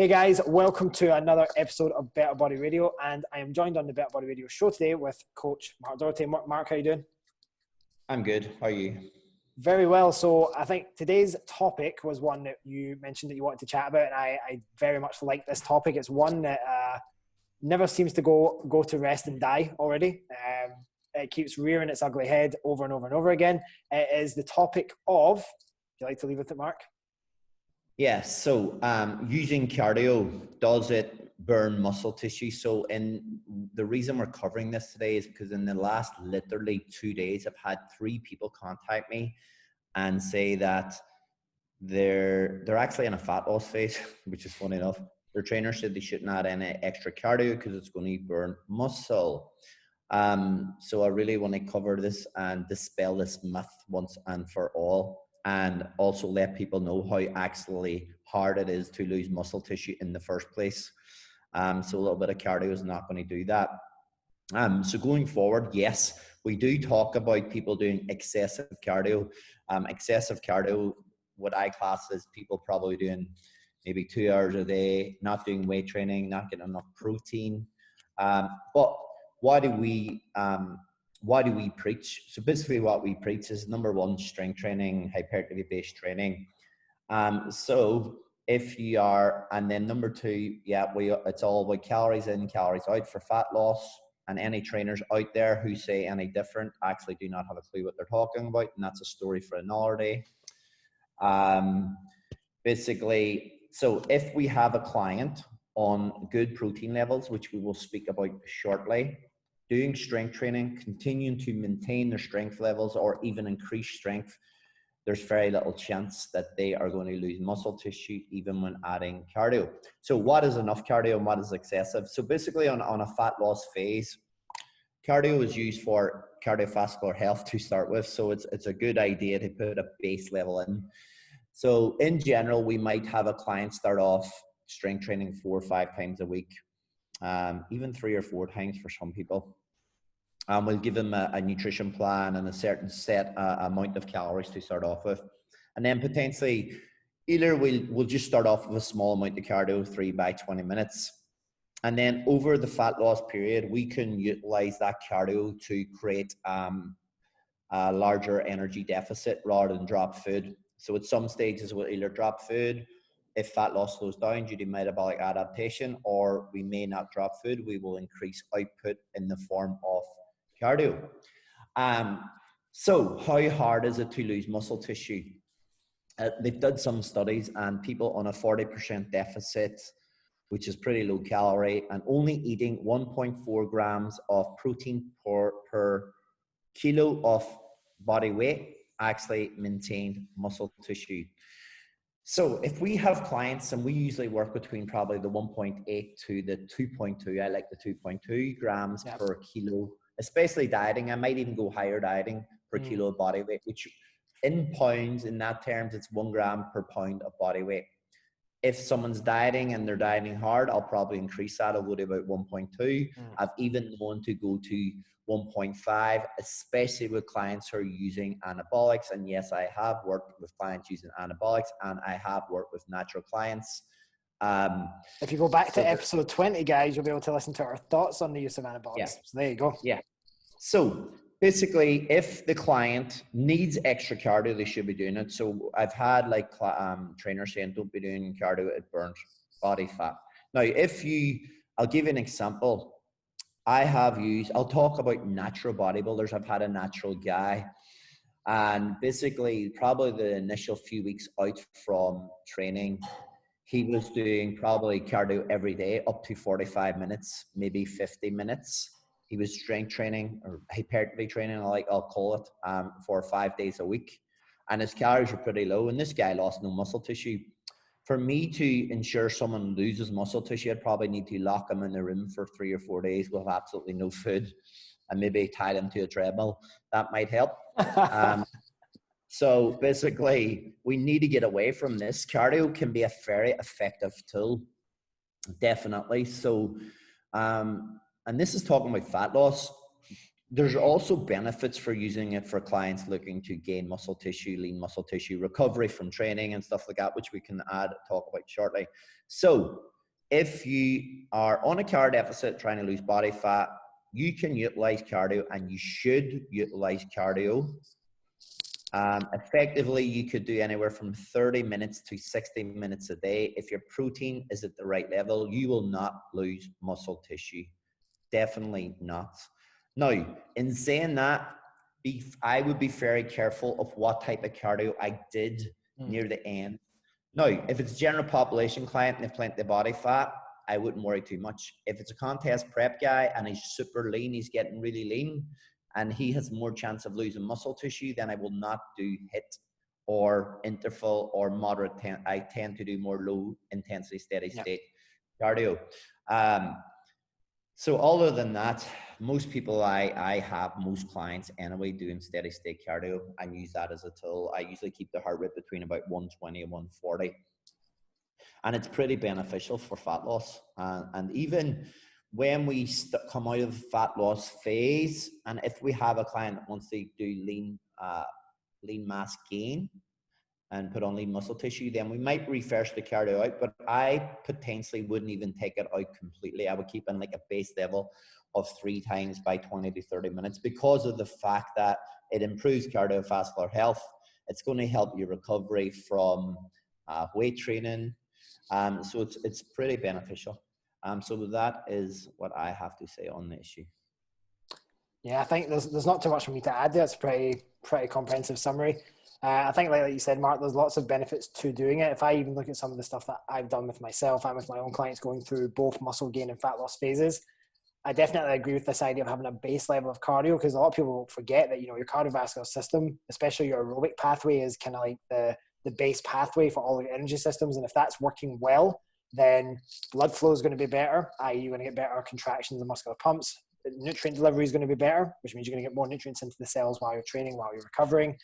Hey guys, welcome to another episode of Better Body Radio, and I am joined on the Better Body Radio show today with Coach Mark Doherty. Mark, how are you doing? I'm good. How are you? Very well. So I think today's topic was one that you mentioned that you wanted to chat about, and I very much like this topic. It's one that never seems to go to rest and die already. It keeps rearing its ugly head over and over and over again. It is the topic of, would you like to leave with it, Mark? Yeah, so using cardio, does it burn muscle tissue? So the reason we're covering this today is because in the last literally 2 days, I've had 3 people contact me and say that they're actually in a fat loss phase, which is funny enough. Their trainer said they shouldn't add any extra cardio because it's going to burn muscle. So I really want to cover this and dispel this myth once and for all, and also let people know how actually hard it is to lose muscle tissue in the first place. So a little bit of cardio is not going to do that. So going forward, yes, we do talk about people doing excessive cardio. Excessive cardio, what I class as people probably doing maybe 2 hours a day, not doing weight training, not getting enough protein. But why do we preach? So basically what we preach is number 1, strength training, hypertrophy based training. So if you are, and then number 2, it's all about calories in, calories out for fat loss. And any trainers out there who say any different actually do not have a clue what they're talking about, and that's a story for another day. Basically, so if we have a client on good protein levels, which we will speak about shortly, doing strength training, continuing to maintain their strength levels or even increase strength, there's very little chance that they are going to lose muscle tissue even when adding cardio. So what is enough cardio and what is excessive? So basically on a fat loss phase, cardio is used for cardiovascular health to start with. So it's a good idea to put a base level in. So in general, we might have a client start off strength training 4 or 5 times a week, even 3 or 4 times for some people. We'll give them a nutrition plan and a certain set amount of calories to start off with. And then potentially either we'll just start off with a small amount of cardio, 3 by 20 minutes. And then over the fat loss period, we can utilize that cardio to create a larger energy deficit rather than drop food. So at some stages we'll either drop food if fat loss slows down due to metabolic adaptation, or we may not drop food, we will increase output in the form of cardio. So how hard is it to lose muscle tissue? They've done some studies, and people on a 40% deficit, which is pretty low calorie, and only eating 1.4 grams of protein per kilo of body weight actually maintained muscle tissue. So if we have clients, and we usually work between probably the 1.8 to the 2.2, I like the 2.2 grams per kilo, especially dieting. I might even go higher dieting per kilo of body weight, which in pounds, in that terms, it's 1 gram per pound of body weight. If someone's dieting and they're dieting hard, I'll probably increase that. I'll go to about 1.2. I've even known to go to 1.5, especially with clients who are using anabolics. And yes, I have worked with clients using anabolics, and I have worked with natural clients. If you go back to episode 20, guys, you'll be able to listen to our thoughts on the use of anabolics. Yeah. So there you go. Yeah. So basically, if the client needs extra cardio, they should be doing it. So I've had like trainers saying, don't be doing cardio, it burns body fat. Now, I'll give you an example. I'll talk about natural bodybuilders. I've had a natural guy, and basically probably the initial few weeks out from training, he was doing probably cardio every day up to 45 minutes, maybe 50 minutes. He was strength training or hypertrophy training, I'll call it, 4 or 5 days a week. And his calories were pretty low, and this guy lost no muscle tissue. For me to ensure someone loses muscle tissue, I'd probably need to lock him in the room for 3 or 4 days with absolutely no food and maybe tie him to a treadmill. That might help. So basically, we need to get away from this. Cardio can be a very effective tool, definitely. So, and this is talking about fat loss. There's also benefits for using it for clients looking to gain muscle tissue, lean muscle tissue, recovery from training and stuff like that, which we can talk about shortly. So if you are on a cardio deficit trying to lose body fat, you can utilize cardio, and you should utilize cardio. Effectively, you could do anywhere from 30 minutes to 60 minutes a day. If your protein is at the right level, you will not lose muscle tissue. Definitely not. Now, in saying that, I would be very careful of what type of cardio I did near the end. Now, if it's a general population client and they've plenty of body fat, I wouldn't worry too much. If it's a contest prep guy and he's super lean, he's getting really lean, and he has more chance of losing muscle tissue, then I will not do HIIT or interval or moderate. I tend to do more low intensity, steady state cardio. So other than that, most people I have, most clients anyway, doing steady state cardio and use that as a tool. I usually keep the heart rate between about 120 and 140. And it's pretty beneficial for fat loss. And even when we come out of the fat loss phase, and if we have a client that wants to do lean mass gain and put on lean muscle tissue, then we might refresh the cardio out, but I potentially wouldn't even take it out completely. I would keep in like a base level of 3 times by 20 to 30 minutes because of the fact that it improves cardiovascular health. It's going to help your recovery from weight training. So it's pretty beneficial. So that is what I have to say on the issue. Yeah, I think there's not too much for me to add there. It's a pretty comprehensive summary. I think, like you said, Mark, there's lots of benefits to doing it. If I even look at some of the stuff that I've done with myself and with my own clients going through both muscle gain and fat loss phases, I definitely agree with this idea of having a base level of cardio, because a lot of people forget that, your cardiovascular system, especially your aerobic pathway, is kind of like the base pathway for all your energy systems. And if that's working well, then blood flow is going to be better, i.e. you're going to get better contractions and muscular pumps. Nutrient delivery is going to be better, which means you're going to get more nutrients into the cells while you're training, while you're recovering.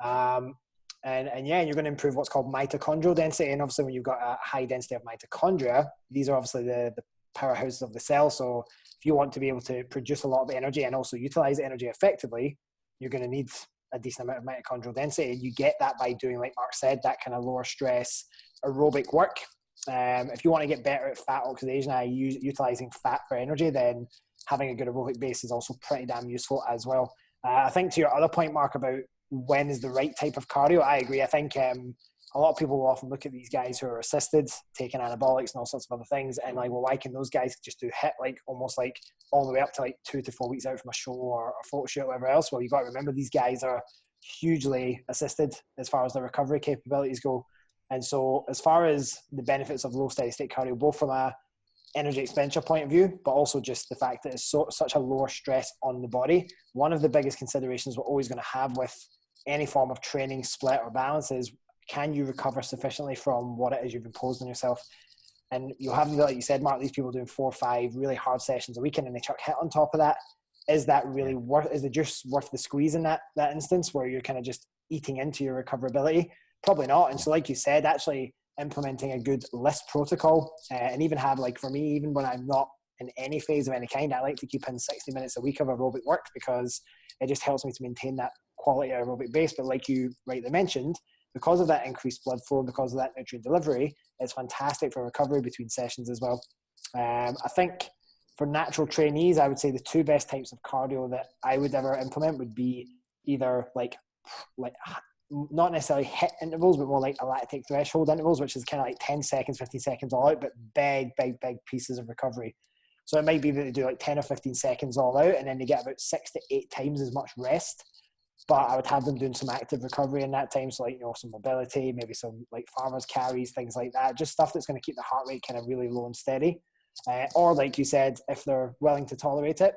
And you're going to improve what's called mitochondrial density. And obviously when you've got a high density of mitochondria, these are obviously the powerhouses of the cell. So if you want to be able to produce a lot of energy and also utilize energy effectively, you're going to need a decent amount of mitochondrial density. You get that by doing, like Mark said, that kind of lower stress aerobic work. If you want to get better at fat oxidation, utilizing fat for energy, then having a good aerobic base is also pretty damn useful as well. I think to your other point, Mark, about when is the right type of cardio, I agree. I think a lot of people will often look at these guys who are assisted, taking anabolics and all sorts of other things, and like, well, why can those guys just do HIIT like almost like all the way up to like 2 to 4 weeks out from a show or a photo shoot or whatever else? Well, you've got to remember these guys are hugely assisted as far as their recovery capabilities go. And so as far as the benefits of low steady state cardio, both from a energy expenditure point of view, but also just the fact that it's such a lower stress on the body, one of the biggest considerations we're always going to have with any form of training, split or balance is, can you recover sufficiently from what it is you've imposed on yourself? And you'll have, like you said, Mark, these people doing 4 or 5 really hard sessions a weekend and they chuck HIIT on top of that. Is that really is the juice worth the squeeze in that instance where you're kind of just eating into your recoverability? Probably not. And so like you said, actually implementing a good list protocol and even have, like for me, even when I'm not in any phase of any kind, I like to keep in 60 minutes a week of aerobic work because it just helps me to maintain that quality aerobic base. But like you rightly mentioned, because of that increased blood flow, because of that nutrient delivery, it's fantastic for recovery between sessions as well. I think for natural trainees, I would say the 2 best types of cardio that I would ever implement would be either like not necessarily HIIT intervals, but more like a lactate threshold intervals, which is kind of like 10 seconds, 15 seconds all out, but big pieces of recovery. So it might be that they do like 10 or 15 seconds all out, and then they get about 6 to 8 times as much rest. But I would have them doing some active recovery in that time. So like, some mobility, maybe some like farmers carries, things like that. Just stuff that's going to keep the heart rate kind of really low and steady. Or like you said, if they're willing to tolerate it,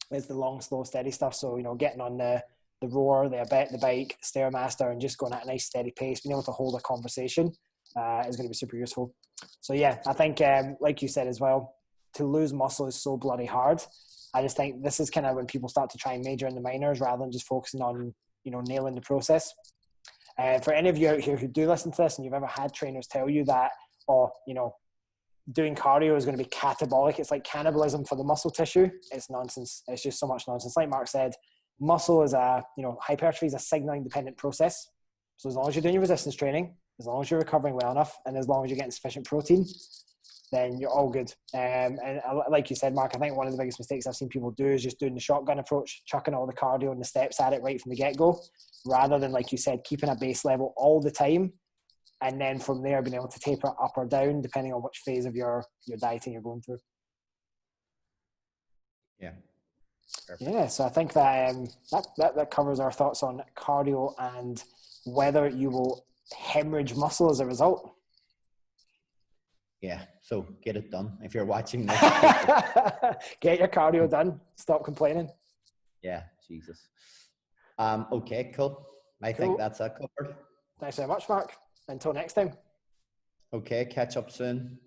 it's the long, slow, steady stuff. So, getting on the rower, the bike, the Stairmaster, and just going at a nice steady pace, being able to hold a conversation is going to be super useful. So yeah, I think like you said as well, to lose muscle is so bloody hard. I just think this is kind of when people start to try and major in the minors rather than just focusing on, nailing the process. For any of you out here who do listen to this and you've ever had trainers tell you that, doing cardio is going to be catabolic, it's like cannibalism for the muscle tissue, it's nonsense. It's just so much nonsense. Like Mark said, muscle is hypertrophy is a signaling dependent process. So as long as you're doing your resistance training, as long as you're recovering well enough, and as long as you're getting sufficient protein, then you're all good. And like you said, Mark, I think one of the biggest mistakes I've seen people do is just doing the shotgun approach, chucking all the cardio and the steps at it right from the get-go, rather than, like you said, keeping a base level all the time, and then from there being able to taper up or down depending on which phase of your dieting you're going through. Yeah. Perfect. Yeah, so I think that, that covers our thoughts on cardio and whether you will hemorrhage muscle as a result. Yeah, so get it done. If you're watching this, get your cardio done. Stop complaining. Yeah, Jesus. Okay, cool. I think that's that covered. Thanks very much, Mark. Until next time. Okay, catch up soon.